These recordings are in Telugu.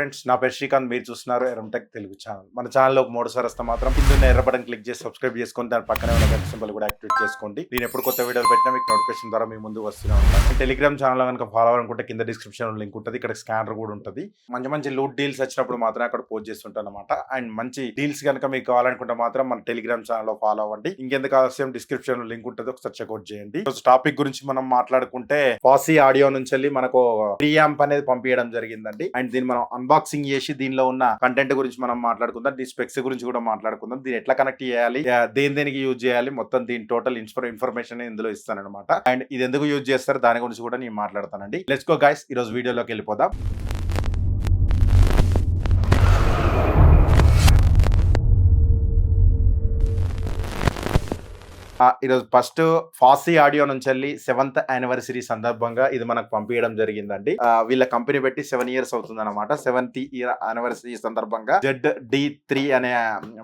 ఫ్రెండ్స్, నా పేరు శ్రీకాంత్. మీరు చూస్తున్నారు ఎరంటెక్ తెలుగు ఛానల్. మన ఛానల్లో మూడోసారి వస్తే మాత్రం కింద ఎర్ర బటన్ క్లిక్ చేసి సబ్స్క్రైబ్ చేసుకొని దాని పక్కనే ఉన్న గంట సింబల్ కూడా యాక్టివేట్ చేసుకోండి. నేను ఎప్పుడు కొత్త వీడియోలు పెట్టినా మీకు నోటిఫికేషన్ ద్వారా మీ ముందు వస్తూనే ఉంటాను. టెలిగ్రామ్ ఛానల్ కనుక ఫాలో అవ్వాలనుకుంటే కింద డిస్క్రిప్షన్ లింక్ ఉంటుంది. ఇక్కడ స్కానర్ కూడా ఉంటుంది. మంచి మంచి లూట్ డీల్స్ వచ్చినప్పుడు మాత్రం అక్కడ పోస్ట్ చేస్తుంటాను అనమాట. అండ్ మంచి డీల్స్ కనుక మీకు కావాలనుకుంటే మాత్రం మన టెలిగ్రామ్ ఛానల్లో ఫాలో అవ్వండి. ఇంకెందుకు ఆలస్యం, డిస్క్రిప్షన్ లింక్ ఉంటుంది, ఒకసారి చెక్అౌట్ చేయండి. టాపిక్ గురించి మనం మాట్లాడుకుంటే ఫాసీ ఆడియో నుంచి వెళ్ళి మనకు ప్రీ యాంప్ అనేది పంపించడం జరిగిందండి. అండ్ దీన్ని మనం అన్బాక్సింగ్ చేసి దీనిలో ఉన్న కంటెంట్ గురించి మనం మాట్లాడుకుందాం. దీని స్పెక్స్ గురించి కూడా మాట్లాడుకుందాం. దీన్ని ఎట్లా కనెక్ట్ చేయాలి, దేనికి యూజ్ చేయాలి, మొత్తం దీని టోటల్ ఇన్ఫర్మేషన్ ఇందులో ఇస్తాను అనమాట. అండ్ ఇది ఎందుకు యూజ్ చేస్తారు దాని గురించి కూడా నేను మాట్లాడతానండి. లెట్స్ గో గైస్, ఈ రోజు వీడియోలోకి వెళ్ళిపోదాం. ఈరోజు ఫస్ట్ ఫాసీ ఆడియో నుంచి వెళ్ళి 7th యానివర్సరీ సందర్భంగా ఇది మనకు పంపించడం జరిగిందండి. వీళ్ళ కంపెనీ పెట్టి 7 years అవుతుంది అనమాట. 7th యానివర్సరీ సందర్భంగా ZD3 అనే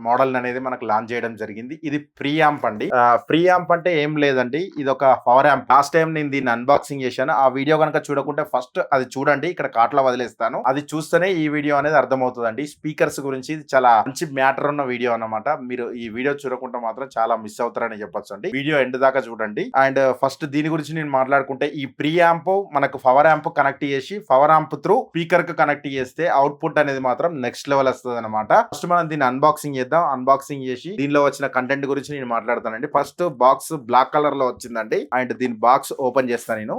మోడల్ అనేది మనకు లాంచ్ చేయడం జరిగింది. ఇది ప్రీ యాంప్ అండి. ప్రీ యాంప్ అంటే ఏం లేదండి, ఇది ఒక పవర్ యాంప్. లాస్ట్ టైం నేను దీన్ని అన్బాక్సింగ్ చేశాను. ఆ వీడియో కనుక చూడకుంటే ఫస్ట్ అది చూడండి, ఇక్కడ కార్ట్లో వదిలేస్తాను. అది చూస్తేనే ఈ వీడియో అనేది అర్థమవుతుందండి. స్పీకర్స్ గురించి ఇది చాలా మంచి మ్యాటర్ ఉన్న వీడియో అన్నమాట. మీరు ఈ వీడియో చూడకుంటే మాత్రం చాలా మిస్ అవుతారని చెప్పొచ్చు. వీడియో ఎండ్ దాకా చూడండి. అండ్ ఫస్ట్ దీని గురించి నేను మాట్లాడుకుంటే, ఈ ప్రీ యాంప్ మనకు పవర్ యాంప్ కనెక్ట్ చేసి పవర్ యాంప్ త్రూ స్పీకర్ కు కనెక్ట్ చేస్తే అవుట్పుట్ అనేది మాత్రం నెక్స్ట్ లెవెల్ వస్తుంది అనమాట. ఫస్ట్ మనం దీన్ని అన్బాక్సింగ్ చేద్దాం. అన్బాక్సింగ్ చేసి దీనిలో వచ్చిన కంటెంట్ గురించి నేను మాట్లాడతానండి. ఫస్ట్ బాక్స్ బ్లాక్ కలర్ లో వచ్చిందండి. అండ్ దీని బాక్స్ ఓపెన్ చేస్తాను నేను.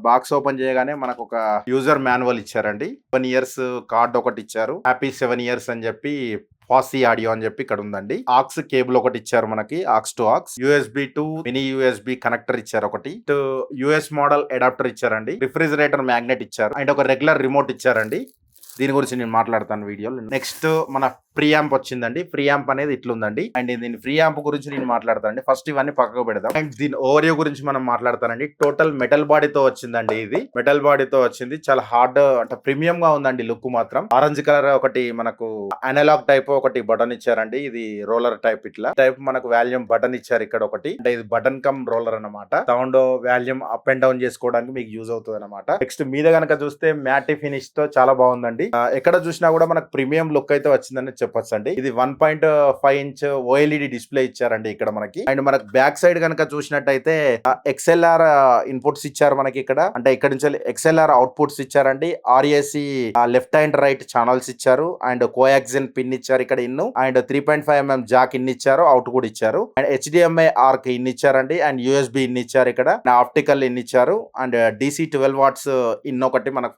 బాక్స్ ఓపెన్ చేయగానే మనకు ఒక యూజర్ మాన్యువల్ ఇచ్చారండి. 7 years కార్డ్ ఒకటి ఇచ్చారు. హ్యాపీ 7 years అని చెప్పి ఫాసీ ఆడియో అని చెప్పి ఇక్కడ ఉందండి. ఆక్స్ కేబుల్ ఒకటి ఇచ్చారు మనకి, aux to aux. USB to mini USB connector ఇచ్చారు ఒకటి. US మోడల్ అడాప్టర్ ఇచ్చారండి. రిఫ్రిజిరేటర్ మ్యాగ్నెట్ ఇచ్చారు. అండ్ ఒక రెగ్యులర్ రిమోట్ ఇచ్చారండి. దీని గురించి నేను మాట్లాడతాను వీడియోలో. నెక్స్ట్ మన ప్రీ యాంప్ వచ్చిందండి. ప్రీ యాంప్ అనేది ఇట్లుందండి. అండ్ దీని ప్రీ యాంప్ గురించి నేను మాట్లాడతానండి. ఫస్ట్ ఇవన్నీ పక్కకు పెడదాం. అండ్ దీని ఓవరియో గురించి మనం మాట్లాడతానండి. టోటల్ మెటల్ బాడీతో వచ్చిందండి. ఇది మెటల్ బాడీతో వచ్చింది. చాలా హార్డ్ అంటే ప్రీమియం గా ఉందండి. లుక్ మాత్రం ఆరెంజ్ కలర్ ఒకటి మనకు అనలాగ్ టైప్ ఒకటి బటన్ ఇచ్చారండి. ఇది రోలర్ టైప్. ఇట్లా టైప్ మనకు వాల్యూమ్ బటన్ ఇచ్చారు ఇక్కడ ఒకటి. అంటే ఇది బటన్ కమ్ రోలర్ అనమాట. Sound volume up and down చేసుకోవడానికి మీకు యూజ్ అవుతుంది అనమాట. నెక్స్ట్ మీద కనుక చూస్తే మ్యాటి ఫినిష్ తో చాలా బాగుందండి. ఎక్కడ చూసినా కూడా మనకు ప్రీమియం లుక్ అయితే వచ్చిందని చెప్పొచ్చు అండి. ఇది 1.5 inch OLED డిస్ప్లే ఇచ్చారండి ఇక్కడ మనకి. అండ్ మనకు బ్యాక్ సైడ్ కనుక చూసినట్టయితే XLR ఇన్పుట్స్ ఇచ్చారు మనకి ఇక్కడ. అంటే ఇక్కడ నుంచి XLR అవుట్పుట్స్ ఇచ్చారండి. RAC left and right channels ఇచ్చారు. అండ్ కోయాక్సిన్ పిన్ ఇచ్చారు ఇక్కడ ఇన్ను. అండ్ 3.5 mm జాక్ ఇన్ ఇచ్చారు. అవుట్ కూడా ఇచ్చారు. అండ్ HDMI ఆర్క్ ఇన్ ఇచ్చారండి. అండ్ USB ఇన్ ఇచ్చారు ఇక్కడ. ఆప్టికల్ ఇన్ ఇచ్చారు. అండ్ DC 12 watts ఇన్ ఒకటి మనకు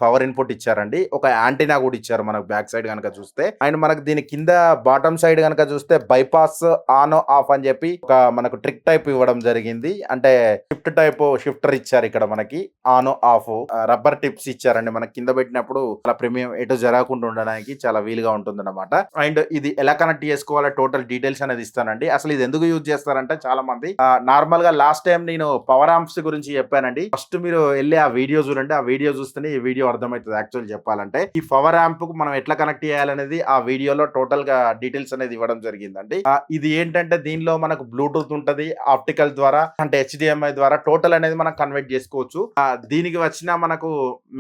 పవర్ ఇన్పుట్ ఇచ్చారండి. ఒక యాంటీనా కూడా ఇచ్చారు మనకు బ్యాక్ సైడ్ కనుక చూస్తే. అండ్ మనకు దీని కింద బాటమ్ సైడ్ కనుక చూస్తే బైపాస్ ఆన్ ఆఫ్ అని చెప్పి ఒక మనకు ట్రిక్ టైప్ ఇవ్వడం జరిగింది. అంటే షిఫ్ట్ టైప్ షిఫ్టర్ ఇచ్చారు ఇక్కడ మనకి. ఆన్ ఆఫ్ రబ్బర్ టిప్స్ ఇచ్చారండి. మనకి కింద పెట్టినప్పుడు చాలా ప్రీమియం ఎటు జరగకుండా ఉండడానికి చాలా వీలుగా ఉంటుంది అనమాట. అండ్ ఇది ఎలా కనెక్ట్ చేసుకోవాలో టోటల్ డీటెయిల్స్ అనేది ఇస్తానండి. అసలు ఇది ఎందుకు యూజ్ చేస్తారంటే చాలా మంది నార్మల్ గా లాస్ట్ టైం నేను పవర్ యాంప్స్ గురించి చెప్పానండి. ఫస్ట్ మీరు వెళ్ళి ఆ వీడియో చూడండి. ఆ వీడియో చూస్తేనే ఈ వీడియో అర్థమవుతుంది. యాక్చువల్ చెప్పాలంటే ఈ పవర్ యాంప్ కు మనం ఎట్లా కనెక్ట్ చేయాలనేది ఆ వీడియోలో టోటల్ గా డీటెయిల్స్ అనేది ఇవ్వడం జరిగిందండి. ఇది ఏంటంటే దీనిలో మనకు బ్లూటూత్ ఉంటది, ఆప్టికల్ ద్వారా అంటే HDMI ద్వారా టోటల్ అనేది మనం కన్వర్ట్ చేసుకోవచ్చు. దీనికి వచ్చిన మనకు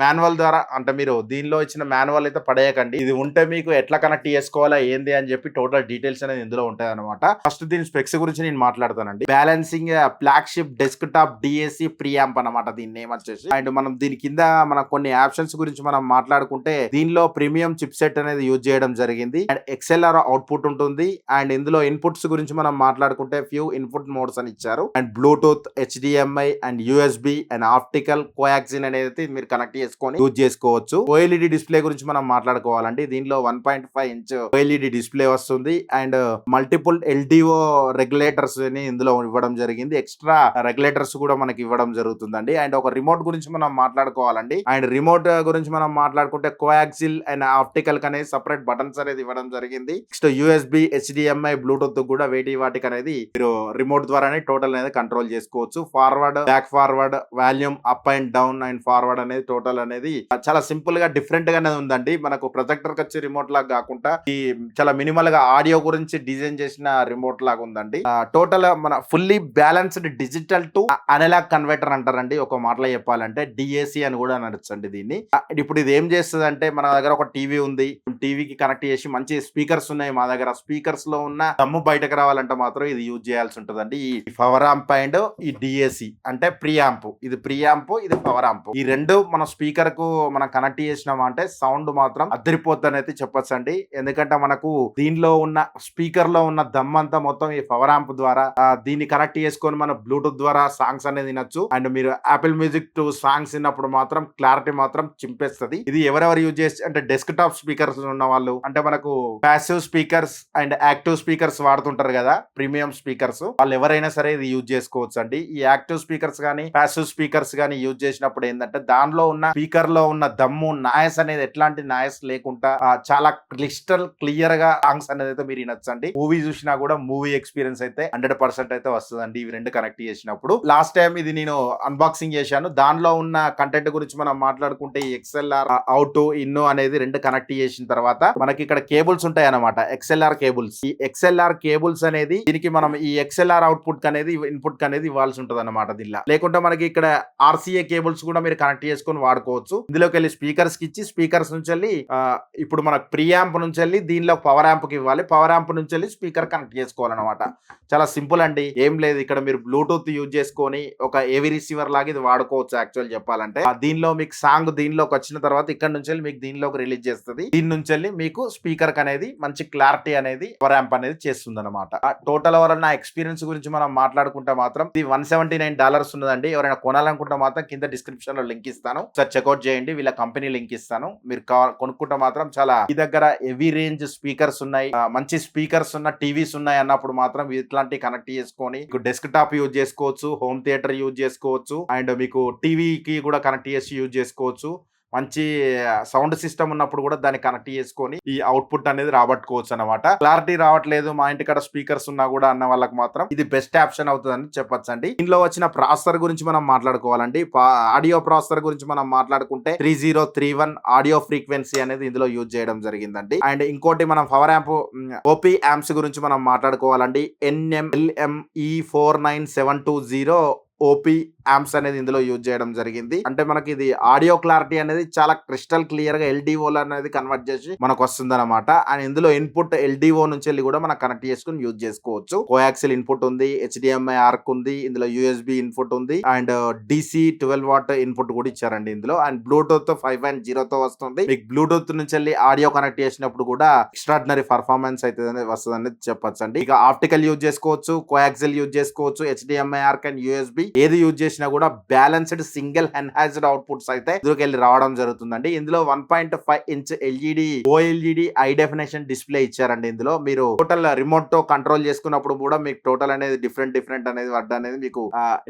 మాన్యువల్ ద్వారా అంటే మీరు దీనిలో ఇచ్చిన మాన్యువల్ అయితే పడేయకండి. ఇది ఉంటే మీకు ఎట్లా కనెక్ట్ చేసుకోవాలా ఏంది అని చెప్పి టోటల్ డీటెయిల్స్ అనేది ఇందులో ఉంటాయి అనమాట. ఫస్ట్ దీని స్పెక్స్ గురించి నేను మాట్లాడతానండి. Balancing flagship desktop DAC preamp అనమాట దీని నేమ్ వచ్చేసి. అండ్ మనం దీని కింద మన కొన్ని ఆప్షన్స్ గురించి మనం మాట్లాడుకుంటే దీనిలో ప్రీమియం చిప్ సెట్ అనేది యూజ్ చేయడం జరిగింది. అండ్ XLR అవుట్పుట్ ఉంటుంది. అండ్ ఇందులో ఇన్పుట్స్ గురించి మనం మాట్లాడుకుంటే ఫ్యూ ఇన్పుట్ మోడ్స్ అని ఇచ్చారు. And Bluetooth, HDMI and USB and optical coaxial అనేది మీరు కనెక్ట్ చేసుకొని యూజ్ చేసుకోవచ్చు. OLED డిస్ప్లే గురించి మనం మాట్లాడుకోవాలండి. దీనిలో 1.5 inch OLED డిస్ప్లే వస్తుంది. అండ్ మల్టిపుల్ LDO రెగ్యులేటర్స్ ని ఇందులో ఇవ్వడం జరిగింది. ఎక్స్ట్రా రెగ్యులేటర్స్ కూడా మనకి ఇవ్వడం జరుగుతుందండి. అండ్ ఒక రిమోట్ గురించి మనం మాట్లాడుకోవాలండి. అండ్ రిమోట్ గురించి మనం మాట్లాడుకుంటే కోయాక్సిల్ అండ్ ఆప్టికల్ అనేది సపరేట్ బటన్స్ అనేది ఇవ్వడం జరిగింది. నెక్స్ట్ USB, HDMI, బ్లూటూత్ కూడా వాటికి అనేది మీరు రిమోట్ ద్వారానే టోటల్ అనేది కంట్రోల్ చేసుకోవచ్చు. Forward, back forward, volume up and down and forward అనేది టోటల్ అనేది చాలా సింపుల్ గా డిఫరెంట్ గానే ఉందండి. మనకు ప్రొజెక్టర్ కి వచ్చే రిమోట్ లాగా కాకుండా ఈ చాలా మినిమల్ గా ఆడియో గురించి డిజైన్ చేసిన రిమోట్ లాగా ఉందండి. టోటల్ మన fully balanced digital to analogue converter అంటారండి. ఒక మాటలో చెప్పాలంటే DAC అని కూడా అనొచ్చండి దీన్ని. ఇప్పుడు ఇది ఏం చేస్తుంది చేస్తదంటే మన దగ్గర ఒక టీవీ ఉంది. టీవీకి కనెక్ట్ చేసి మంచి స్పీకర్స్ ఉన్నాయి మా దగ్గర. స్పీకర్స్ లో ఉన్న దమ్ము బయటకు రావాలంటే మాత్రం ఇది యూజ్ చేయాల్సి ఉంటదండి. ఈ పవర్ యాంప్ అండ్ ఈ డిఏసి అంటే ప్రీ యాంప్. ఇది ప్రీ యాంప్, ఇది పవర్ యాంప్. ఈ రెండు మన స్పీకర్ కు మనం కనెక్ట్ చేసినాం అంటే సౌండ్ మాత్రం అద్దరిపోద్దని అయితే చెప్పొచ్చండి. ఎందుకంటే మనకు దీనిలో ఉన్న స్పీకర్ లో ఉన్న దమ్ అంతా మొత్తం ఈ పవర్ యాంప్ ద్వారా దీన్ని కనెక్ట్ చేసుకొని మన బ్లూటూత్ ద్వారా సాంగ్స్ అనేది వినొచ్చు. అండ్ మీరు యాపిల్ మ్యూజిక్ టు సాంగ్స్ విన్నప్పుడు మాత్రం క్లారిటీ మాత్రం చింపేస్తుంది. ఇది ఎవరెవరు యూజ్ చేసి అంటే డెస్క్ టాప్ స్పీకర్స్ ఉన్న వాళ్ళు, అంటే మనకు passive speakers and active speakers వాడుతుంటారు కదా, ప్రీమియం స్పీకర్స్, వాళ్ళు ఎవరైనా సరే ఇది యూజ్ చేసుకోవచ్చు అండి. ఈ యాక్టివ్ స్పీకర్స్ గానీ ప్యాసివ్ స్పీకర్స్ గానీ యూజ్ చేసినప్పుడు ఏంటంటే దానిలో ఉన్న స్పీకర్ లో ఉన్న దమ్ము నాయస్ అనేది ఎట్లాంటి నాయస్ లేకుండా చాలా క్లిస్టల్ క్లియర్ గా సాంగ్స్ అనేది అయితే మీరు వినొచ్చండి. మూవీ చూసినా కూడా మూవీ ఎక్స్పీరియన్స్ అయితే 100% అయితే వస్తుందండి ఇవి రెండు కనెక్ట్ చేసినప్పుడు. లాస్ట్ టైం ఇది నేను అన్బాక్సింగ్ చేశాను. దానిలో ఉన్న కంటెంట్ గురించి మనం మాట్లాడుకుంటే ఈ ఎక్స్ఎల్ఆర్ అవుట్ ఇన్ అనేది రెండు కనెక్ట్ చేసిన తర్వాత మనకి ఇక్కడ కేబుల్స్ ఉంటాయి అన్నమాట, ఎక్స్ఎల్ఆర్ కేబుల్స్. ఈ ఎక్స్ఎల్ఆర్ కేబుల్స్ అనేది దీనికి మనం ఈ ఎక్స్ఎల్ఆర్ అవుట్పుట్ అనేది ఇన్పుట్ అనేది ఇవ్వాల్సి ఉంటుంది అన్నమాట. దీనిలో లేకుంటే మనకి ఇక్కడ ఆర్సీఏ కేబుల్స్ కూడా మీరు కనెక్ట్ చేసుకొని వాడుకోవచ్చు. ఇందులోకి వెళ్ళి స్పీకర్స్ కి ఇచ్చి స్పీకర్స్ నుంచి వెళ్ళి ఇప్పుడు మనకు ప్రీ యాంప్ నుంచి వెళ్ళి దీనిలో పవర్ యాంప్ కి ఇవ్వాలి, పవర్ యాంప్ నుంచి వెళ్ళి స్పీకర్ కనెక్ట్ చేసుకోవాలన్నమాట. చాలా సింపుల్ అండి, ఏం లేదు. ఇక్కడ మీరు బ్లూటూత్ యూజ్ చేసుకొని ఒక ఏవి రిసీవర్ లాగా ఇది వాడుకోవచ్చు. యాక్చువల్ చెప్పాలంటే దీనిలో మీకు సాంగ్ దీనిలోకి వచ్చిన తర్వాత ఇక్కడ నుంచి వెళ్ళి మీకు దీనిలోకి రిలీజ్ చేస్తుంది. దీని నుంచి వెళ్ళి మీకు స్పీకర్ అనేది మంచి క్లారిటీ అనేది పవర్ యాంప్ అనేది చేస్తుంది అనమాట. టోటల్ ఓవరాల్ నా ఎక్స్పీరియన్స్ గురించి మనం మాట్లాడుకుంటే మాత్రం ఇది $179 ఉన్నదండి. ఎవరైనా కొనాలనుకుంటే మాత్రం కింద డిస్క్రిప్షన్ లో లింక్ ఇస్తాను, సార్ చెక్అౌట్ చేయండి. వీళ్ళ కంపెనీ లింక్ ఇస్తాను. మీరు కొనుక్కుంటే మాత్రం చాలా ఈ దగ్గర హెవీ రేంజ్ స్పీకర్స్ ఉన్నాయి, మంచి స్పీకర్స్ ఉన్న టీవీస్ ఉన్నాయి అన్నప్పుడు మాత్రం ఇట్లాంటి కనెక్ట్ చేసుకొని డెస్క్ టాప్ యూజ్ చేసుకోవచ్చు, హోమ్ థియేటర్ యూజ్ చేసుకోవచ్చు, అండ్ మీకు టీవీకి కూడా కనెక్ట్ చేసి యూజ్ చేసుకోవచ్చు. మంచి సౌండ్ సిస్టమ్ ఉన్నప్పుడు కూడా దాన్ని కనెక్ట్ చేసుకొని ఈ అవుట్పుట్ అనేది రాబట్టుకోవచ్చు అనమాట. క్లారిటీ రావట్లేదు మా ఇంటికాడ స్పీకర్స్ ఉన్నా కూడా అన్న వాళ్ళకి మాత్రం ఇది బెస్ట్ ఆప్షన్ అవుతుందని చెప్పొచ్చండి. దీనిలో వచ్చిన ప్రాసెసర్ గురించి మనం మాట్లాడుకోవాలండి. ఆడియో ప్రాసెసర్ గురించి మనం మాట్లాడుకుంటే 3031 ఆడియో ఫ్రీక్వెన్సీ అనేది ఇందులో యూజ్ చేయడం జరిగిందండి. అండ్ ఇంకోటి మనం పవర్ యాంప్ ఓపీ యాంప్స్ గురించి మనం మాట్లాడుకోవాలండి. NMLE49720 ఓపీ యాంప్స్ అనేది ఇందులో యూజ్ చేయడం జరిగింది. అంటే మనకి ఇది ఆడియో క్లారిటీ అనేది చాలా క్రిస్టల్ క్లియర్ గా LDO అనేది కన్వర్ట్ చేసి మనకు వస్తుంది అనమాట. అండ్ ఇందులో ఇన్పుట్ LDO నుంచి వెళ్ళి కూడా మనం కనెక్ట్ చేసుకుని యూజ్ చేసుకోవచ్చు. కోయాక్సిల్ ఇన్పుట్ ఉంది, HDMI ఆర్క్ ఉంది, ఇందులో USB ఇన్పుట్ ఉంది, అండ్ DC 12 వాట్ ఇన్పుట్ కూడా ఇచ్చారండి ఇందులో. అండ్ బ్లూటూత్ 5.0 తో వస్తుంది. మీకు బ్లూటూత్ నుంచి వెళ్ళి ఆడియో కనెక్ట్ చేసినప్పుడు కూడా ఎక్స్ట్రాడినరీ పర్ఫార్మెన్స్ అయితే వస్తుంది అనేది చెప్పొచ్చు అండి. ఇక ఆప్టికల్ యూజ్ చేసుకోవచ్చు, కోయాక్సిల్ యూజ్ చేసుకోవచ్చు, HDMI ఆర్క్ అండ్ USB ఏది యూజ్ చేసినా కూడా బ్యాలెన్స్డ్ సింగిల్ ఎన్హాన్స్డ్ అవుట్పుట్స్ అయితే ఇందులోకి వెళ్ళి రావడం జరుగుతుందండి. ఇందులో 1.5 inch LED OLED high definition display ఇచ్చారండి. ఇందులో మీరు టోటల్ రిమోట్ తో కంట్రోల్ చేసుకున్నప్పుడు కూడా మీకు టోటల్ అనేది డిఫరెంట్ అనేది వర్డ్ అనేది మీకు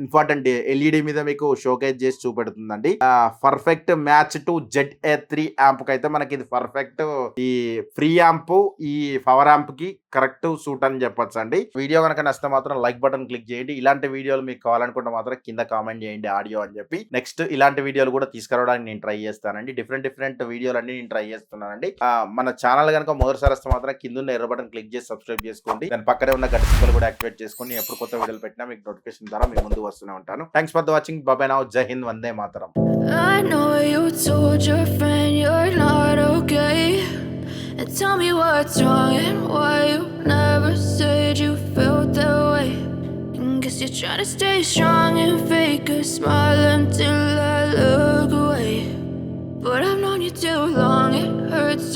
ఇంపార్టెంట్ LED మీద మీకు షోకేజ్ చేసి చూపెడుతుందండి. Perfect match to ZA3 amp కి అయితే మనకి ఇది పర్ఫెక్ట్ ఈ ఫ్రీ యాంప్ ఈ పవర్ యాంప్ కి కరెక్ట్ సూట్ అని చెప్పొచ్చు అండి. వీడియో కనుక నచ్చితే మాత్రం లైక్ బటన్ క్లిక్ చేయండి. ఇలాంటి వీడియోలు మీకు కావాలనుకుంటే మాత్రం కింద కామెంట్ చేయండి ఆడియో అని చెప్పి. నెక్స్ట్ ఇలాంటి వీడియోలు కూడా తీసుకురావడానికి నేను ట్రై చేస్తానండి. డిఫరెంట్ వీడియోలు అన్ని నేను ట్రై చేస్తున్నానండి. మన ఛానల్ కనుక మొదటిసారి వస్తే మాత్రం కింద ఉన్న ఎర్ర బటన్ క్లిక్ చేసి సబ్స్క్రైబ్ చేసుకోండి. దాని పక్కనే ఉన్న గంట సింబల్ కూడా యాక్టివేట్ చేసుకొని ఎప్పుడు కొత్త వీడియోలు పెట్టినా మీకు నోటిఫికేషన్ ద్వారా మీ ముందు వస్తూనే ఉంటాను. Thanks for the watching. Bye now. Jai Hind. Vande Mataram. I know you told your friend you're not okay, and tell me what's wrong and why you never said you felt that way. Guess you're trying to stay strong and fake a smile until I look away. But I've known you too long, it hurts